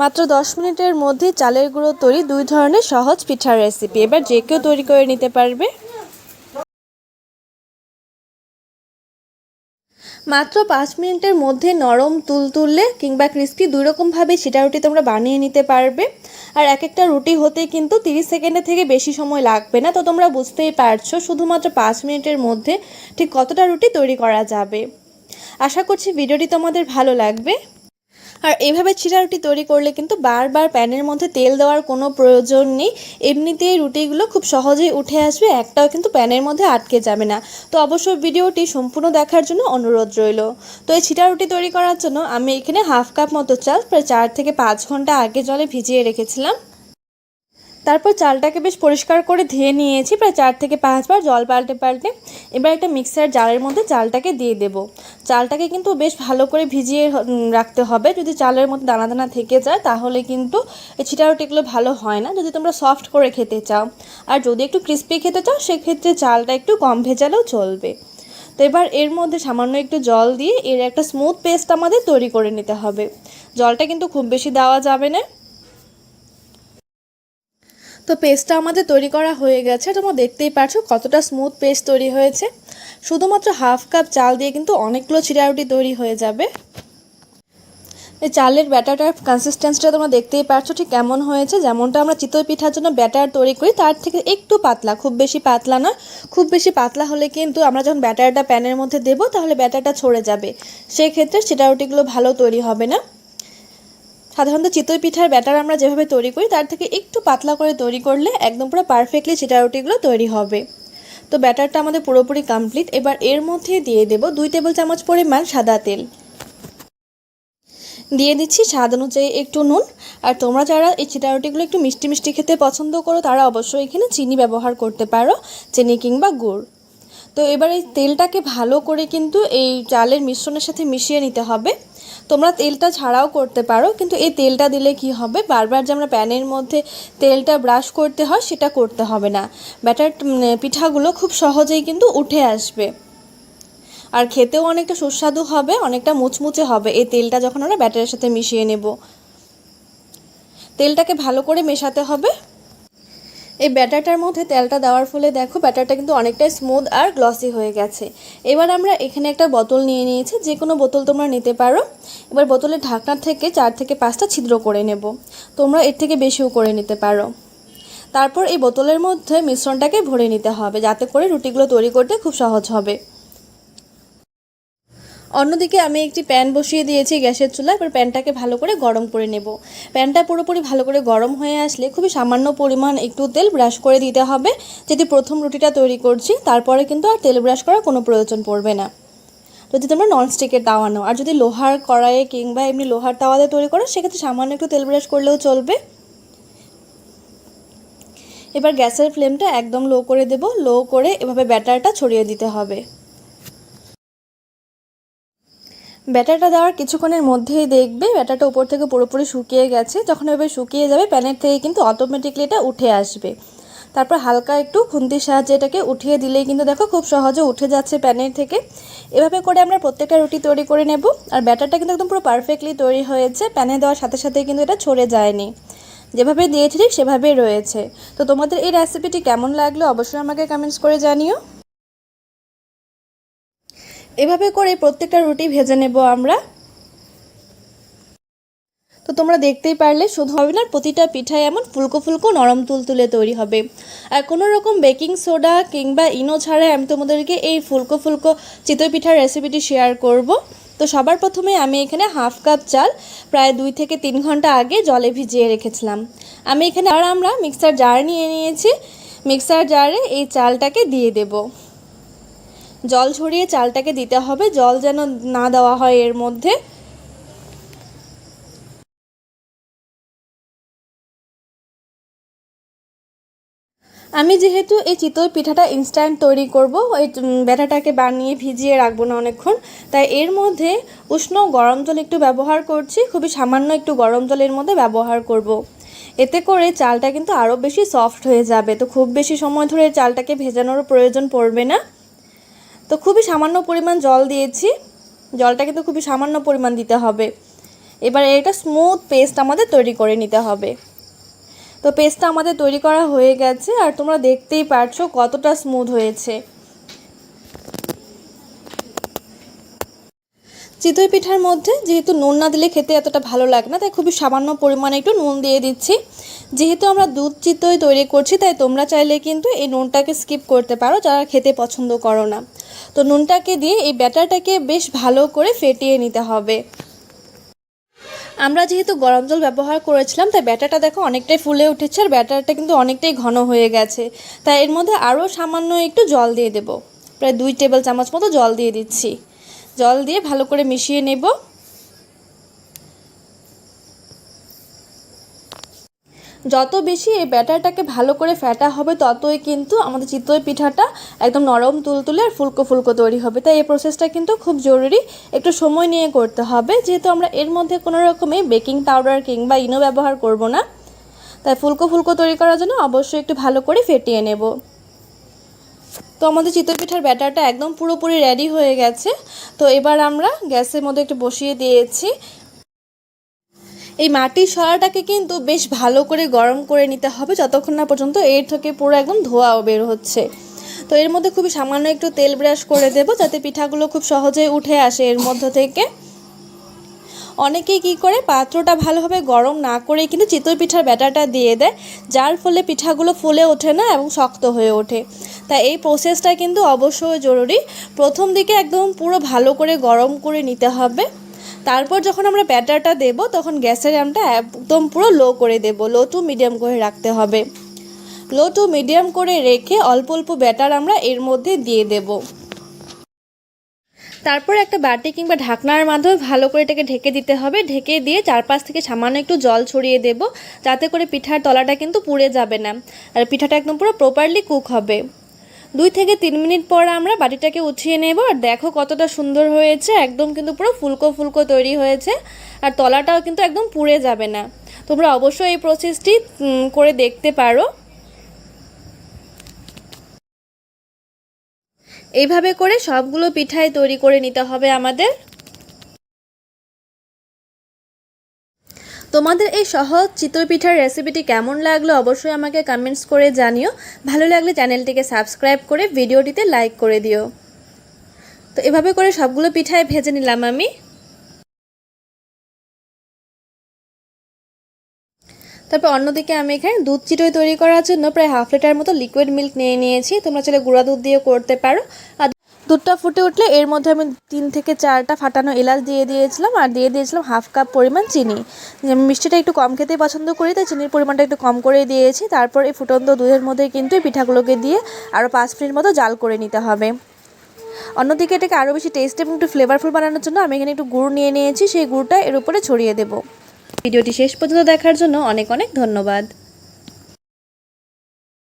মাত্র 10 মিনিটের মধ্যে চালের গুঁড়ো তৈরি 2 ধরনের সহজ পিঠার রেসিপি। এবার যে কেউ তৈরি করে নিতে পারবে। মাত্র 5 মিনিটের মধ্যে নরম তুলতুলে কিংবা ক্রিস্পি দুই রকমভাবে সেটা রুটি তোমরা বানিয়ে নিতে পারবে। আর এক একটা রুটি হতে কিন্তু 30 সেকেন্ডের থেকে বেশি সময় লাগবে না। তো তোমরা বুঝতেই পারছো শুধুমাত্র 5 মিনিটের মধ্যে ঠিক কতটা রুটি তৈরি করা যাবে। আশা করছি ভিডিওটি তোমাদের ভালো লাগবে। আর এইভাবে চিড়া রুটি তৈরি করলে কিন্তু বারবার প্যানের মধ্যে তেল দেওয়ার কোনো প্রয়োজন নেই। এমনিতেই রুটিগুলো খুব সহজেই উঠে আসবে, একটাও কিন্তু প্যানের মধ্যে আটকে যাবে না। তো অবশ্যই ভিডিওটি সম্পূর্ণ দেখার জন্য অনুরোধ রইল। তো এই চিড়া রুটি তৈরি করার জন্য আমি এখানে হাফ কাপ মতো চাল প্রায় 4 থেকে 5 ঘন্টা আগে জলে ভিজিয়ে রেখেছিলাম। তারপর চালটাকে বেশ পরিষ্কার করে ধুয়ে নিয়েছি প্রায় 4 থেকে 5 বার জল পাল্টে পাল্টে। এবার একটা মিক্সার জারের মধ্যে চালটাকে দিয়ে দেব। চালটাকে কিন্তু বেশ ভালো করে ভিজিয়ে রাখতে হবে। যদি চালের মধ্যে দানা দানা থেকে যায় তাহলে কিন্তু এই চিটা রুটিগুলো ভালো হয় না, যদি তোমরা সফট করে খেতে চাও। আর যদি একটু ক্রিস্পি খেতে চাও সেক্ষেত্রে চালটা একটু কম ভেজালেও চলবে। তো এবার এর মধ্যে সামান্য একটু জল দিয়ে এর একটা স্মুথ পেস্ট আমাদের তৈরি করে নিতে হবে। জলটা কিন্তু খুব বেশি দেওয়া যাবে না। তো পেস্টটা আমাদের তৈরি করা হয়ে গেছে। তোমরা দেখতেই পাচ্ছ কতটা স্মুথ পেস্ট তৈরি হয়েছে। শুধুমাত্র হাফ কাপ চাল দিয়ে কিন্তু অনেকগুলো চিড়া রুটি তৈরি হয়ে যাবে। এই চালের ব্যাটারটার কনসিস্টেন্সিটা তোমরা দেখতেই পাচ্ছ ঠিক কেমন হয়েছে। যেমনটা আমরা চিতই পিঠার জন্য ব্যাটার তৈরি করি তার থেকে একটু পাতলা, খুব বেশি পাতলা না। খুব বেশি পাতলা হলে কিন্তু আমরা যখন ব্যাটারটা প্যানের মধ্যে দেবো তাহলে ব্যাটারটা ছড়ে যাবে, সেই ক্ষেত্রে চিড়া রুটিগুলো ভালো তৈরি হবে না। সাধারণত চিতই পিঠার ব্যাটার আমরা যেভাবে তৈরি করি তার থেকে একটু পাতলা করে তৈরি করলে একদম পুরো পারফেক্টলি চিটা রুটিগুলো তৈরি হবে। তো ব্যাটারটা আমাদের পুরোপুরি কমপ্লিট। এবার এর মধ্যে দিয়ে দেব 2 টেবিল চামচ পরিমাণ সাদা তেল। দিয়ে দিচ্ছি স্বাদ অনুযায়ী একটু নুন। আর তোমরা যারা এই চিটা রুটিগুলো একটু মিষ্টি মিষ্টি খেতে পছন্দ করো তারা অবশ্যই এখানে চিনি ব্যবহার করতে পারো, চিনি কিংবা গুড়। তো এবার এই তেলটাকে ভালো করে কিন্তু এই চালের মিশ্রণের সাথে মিশিয়ে নিতে হবে। তোমরা তেলটা ছাড়াও করতে পারো, কিন্তু এই তেলটা দিলে কি হবে, বারবার যে আমরা প্যানের মধ্যে তেলটা ব্রাশ করতে হয় সেটা করতে হবে না। ব্যাটার পিঠাগুলো খুব সহজেই কিন্তু উঠে আসবে। আর খেতেও অনেকটা সুস্বাদু হবে, অনেকটা মুচমুচে হবে এই তেলটা যখন আমরা ব্যাটারের সাথে মিশিয়ে নেব। তেলটাকে ভালো করে মেশাতে হবে। এই ব্যাটারটার মধ্যে তেলটা দেওয়ার ফলে দেখো ব্যাটারটা কিন্তু অনেকটাই স্মুথ আর গ্লসি হয়ে গেছে। এবার আমরা এখানে একটা বোতল নিয়ে নিয়েছি, যে কোনো বোতল তোমরা নিতে পারো। এবার বোতলের ঢাকনা থেকে 4 থেকে 5টা ছিদ্র করে নেব। তোমরা এর থেকে বেশিও করে নিতে পারো। তারপর এই বোতলের মধ্যে মিশ্রণটাকে ভরে নিতে হবে যাতে করে রুটিগুলো তৈরি করতে খুব সহজ হবে। অন্যদিকে আমি একটি প্যান বসিয়ে দিয়েছি গ্যাসের চুলায়। এবার প্যানটাকে ভালো করে গরম করে নেব। প্যানটা পুরোপুরি ভালো করে গরম হয়ে আসলে খুবই সামান্য পরিমাণ একটু তেল ব্রাশ করে দিতে হবে। যদি প্রথম রুটিটা তৈরি করছি তারপরে কিন্তু আর তেল ব্রাশ করার কোনো প্রয়োজন পড়বে না, যদি তোমরা ননস্টিকের তাওয়া নাও। আর যদি লোহার কড়াইয়ে কিংবা এমনি লোহার তাওয়াতে তৈরি করো সেক্ষেত্রে সামান্য একটু তেল ব্রাশ করলেও চলবে। এবার গ্যাসের ফ্লেমটা একদম লো করে দেব। লো করে এভাবে ব্যাটারটা ছড়িয়ে দিতে হবে। ব্যাটারটা দেওয়ার কিছুক্ষণের মধ্যেই দেখবে ব্যাটারটা উপর থেকে পুরোপুরি শুকিয়ে গেছে। যখন এভাবে শুকিয়ে যাবে প্যানের থেকে কিন্তু অটোমেটিকলি এটা উঠে আসবে। তারপর হালকা একটু খুন্তির সাহায্যে এটাকে উঠিয়ে দিলেই কিন্তু দেখো খুব সহজে উঠে যাচ্ছে প্যানের থেকে। এভাবে করে আমরা প্রত্যেকটা রুটি তৈরি করে নেব। আর ব্যাটারটা কিন্তু একদম পুরো পারফেক্টলি তৈরি হয়েছে, প্যানে দেওয়ার সাথে সাথে কিন্তু এটা ছড়ে যায়নি, যেভাবে দিয়েছি ঠিক সেভাবেই রয়েছে। তো তোমাদের এই রেসিপিটি কেমন লাগলো অবশ্যই আমাকে কমেন্টস করে জানিও। এভাবে করে প্রত্যেকটা রুটি ভেজে নেব আমরা। তো তোমরা দেখতেই পারলে শুধু হবে না, প্রতিটা পিঠাই এমন ফুলকো ফুলকো নরম তুলতুলে তৈরি হবে। আর কোনো রকম বেকিং সোডা কিংবা ইনো ছাড়াই আমি তোমাদেরকে এই ফুলকো ফুলকো চিতই পিঠার রেসিপিটি শেয়ার করব। তো সবার প্রথমে আমি এখানে হাফ কাপ চাল প্রায় 2 থেকে 3 ঘন্টা আগে জলে ভিজিয়ে রেখেছিলাম। আমি এখানে আর আমরা মিক্সার জার নিয়ে নিয়েছি। মিক্সার জারে এই চালটাকে দিয়ে দেব। জল ছড়িয়ে চালটাকে দিতে হবে, জল যেন না দেওয়া হয় এর মধ্যে। আমি যেহেতু এই চিতই পিঠাটা ইনস্ট্যান্ট তৈরি করব, ওই ব্যাটাটাকে বানিয়ে ভিজিয়ে রাখবো না অনেকক্ষণ, তাই এর মধ্যে উষ্ণ গরম জল একটু ব্যবহার করছি। খুবই সামান্য একটু গরম জলের মধ্যে ব্যবহার করব। এতে করে চালটা কিন্তু আরও বেশি সফট হয়ে যাবে। তো খুব বেশি সময় ধরে চালটাকে ভেজানোর প্রয়োজন পড়বে না। তো খুবই সামান্য পরিমাণ জল দিয়েছি, জলটা কিন্তু খুবই সামান্য পরিমাণ দিতে হবে। এবার এটা স্মুথ পেস্ট আমাদের তৈরি করে নিতে হবে। তো পেস্টটা আমাদের তৈরি করা হয়ে গেছে, আর তোমরা দেখতেই পারছো কতটা স্মুথ হয়েছে। চিতই পিঠার মধ্যে যেহেতু নুন না দিলে খেতে এতটা ভালো লাগে না, তাই খুবই সামান্য পরিমাণে একটু নুন দিয়ে দিচ্ছি। যেহেতু আমরা দুধ চিতই তৈরি করছি, তাই তোমরা চাইলে কিন্তু এই নুনটাকে স্কিপ করতে পারো যারা খেতে পছন্দ করো না। তো নুনটাকে দিয়ে এই ব্যাটারটাকে বেশ ভালো করে ফেটিয়ে নিতে হবে। আমরা যেহেতু গরম জল ব্যবহার করেছিলাম, তাই ব্যাটারটা দেখো অনেকটাই ফুলে উঠেছে, আর ব্যাটারটা কিন্তু অনেকটাই ঘন হয়ে গেছে। তাই এর মধ্যে আরও সামান্য একটু জল দিয়ে দেব, প্রায় 2 টেবিল চামচ মতো জল দিয়ে দিচ্ছি। জল দিয়ে ভালো করে মিশিয়ে নেব। যত বেশি এই ব্যাটারটাকে ভালো করে ফেটা হবে, ততই কিন্তু আমাদের চিতই পিঠাটা একদম নরম তুলতুলে আর ফুলকো ফুলকো তৈরি হবে। তাই এই প্রসেসটা কিন্তু খুব জরুরি, একটু সময় নিয়ে করতে হবে, যেহেতু আমরা এর মধ্যে কোনো রকমের বেকিং পাউডার কিংবা ইনো ব্যবহার করব না। তাই ফুলকো ফুলকো তৈরি করার জন্য অবশ্যই একটু ভালো করে ফেটিয়ে নেব। তো আমাদের চিতই পিঠার ব্যাটারটা একদম পুরোপুরি রেডি হয়ে গেছে। তো এবার আমরা গ্যাসের মধ্যে একটু বসিয়ে দিয়েছি। এই মাটির সরাটাকে কিন্তু বেশ ভালো করে গরম করে নিতে হবে, যতক্ষণ না পর্যন্ত এর থেকে পুরো একদম ধোঁয়াও বের হচ্ছে। তো এর মধ্যে খুবই সামান্য একটু তেল ব্রাশ করে দেব, যাতে পিঠাগুলো খুব সহজেই উঠে আসে এর মধ্য থেকে। অনেকেই কী করে, পাত্রটা ভালোভাবে গরম না করে কিন্তু চিতই পিঠার ব্যাটারটা দিয়ে দেয়, যার ফলে পিঠাগুলো ফুলে ওঠে না এবং শক্ত হয়ে ওঠে। তাই এই প্রসেসটা কিন্তু অবশ্যই জরুরি। প্রথম দিকে একদম পুরো ভালো করে গরম করে নিতে হবে। তারপর যখন আমরা ব্যাটারটা দেব, তখন গ্যাসের আঁচটা একদম পুরো লো করে দেব, লো টু মিডিয়াম করে রাখতে হবে। লো টু মিডিয়াম করে রেখে অল্প অল্প ব্যাটার আমরা এর মধ্যে দিয়ে দেব। তারপর একটা বাটি কিংবা ঢাকনার মাধ্যমে ভালো করে এটাকে ঢেকে দিতে হবে। ঢেকে দিয়ে চারপাশ থেকে সামান্য একটু জল ছড়িয়ে দেব, যাতে করে পিঠার তলাটা কিন্তু পুড়ে যাবে না, আর পিঠাটা একদম পুরো প্রপারলি কুক হবে। 2 থেকে 3 মিনিট পর আমরা বাটিটাকে উঠিয়ে নেব, আর দেখো কতটা সুন্দর হয়েছে, একদম কিন্তু পুরো ফুলকো ফুলকো তৈরি হয়েছে, আর তলাটাও কিন্তু একদম পুড়ে যাবে না। তোমরা অবশ্যই এই প্রসেসটি করে দেখতে পারো। এইভাবে করে সবগুলো পিঠাই তৈরি করে নিতে হবে আমাদের। তোমাদের এই সহজ চিতই পিঠার রেসিপিটি কেমন লাগলো অবশ্যই আমাকে কমেন্টস করে জানিও। ভালো লাগলে চ্যানেলটিকে সাবস্ক্রাইব করে ভিডিওটিতে লাইক করে দিও। তো এভাবে করে সবগুলো পিঠাই ভেজে নিলাম আমি। তারপর অন্যদিকে আমি এখানে দুধ চিতই তৈরি করার জন্য প্রায় 1/2 লিটার মতো লিকুইড মিল্ক নিয়ে নিয়েছি। তোমরা চাইলে গুঁড়া দুধ দিয়ে করতে পারো। আর দুধটা ফুটে উঠলে এর মধ্যে আমি 3 থেকে 4টা ফাটানো এলাচ দিয়ে দিয়েছিলাম, আর দিয়ে দিয়েছিলাম 1/2 কাপ পরিমাণ চিনি। আমি মিষ্টিটা একটু কম খেতেই পছন্দ করি, তাই চিনির পরিমাণটা একটু কম করে দিয়েছি। তারপর এই ফুটন্ত দুধের মধ্যে কিন্তু এই পিঠাগুলোকে দিয়ে আরও 5 মিনিট মতো জাল করে নিতে হবে। অন্যদিকে এটাকে আরও বেশি টেস্ট এবং একটু ফ্লেভারফুল বানানোর জন্য আমি এখানে একটু গুড় নিয়ে নিয়েছি, সেই গুড়টা এর উপরে ছড়িয়ে দেব। ভিডিওটি শেষ পর্যন্ত দেখার জন্য অনেক অনেক ধন্যবাদ।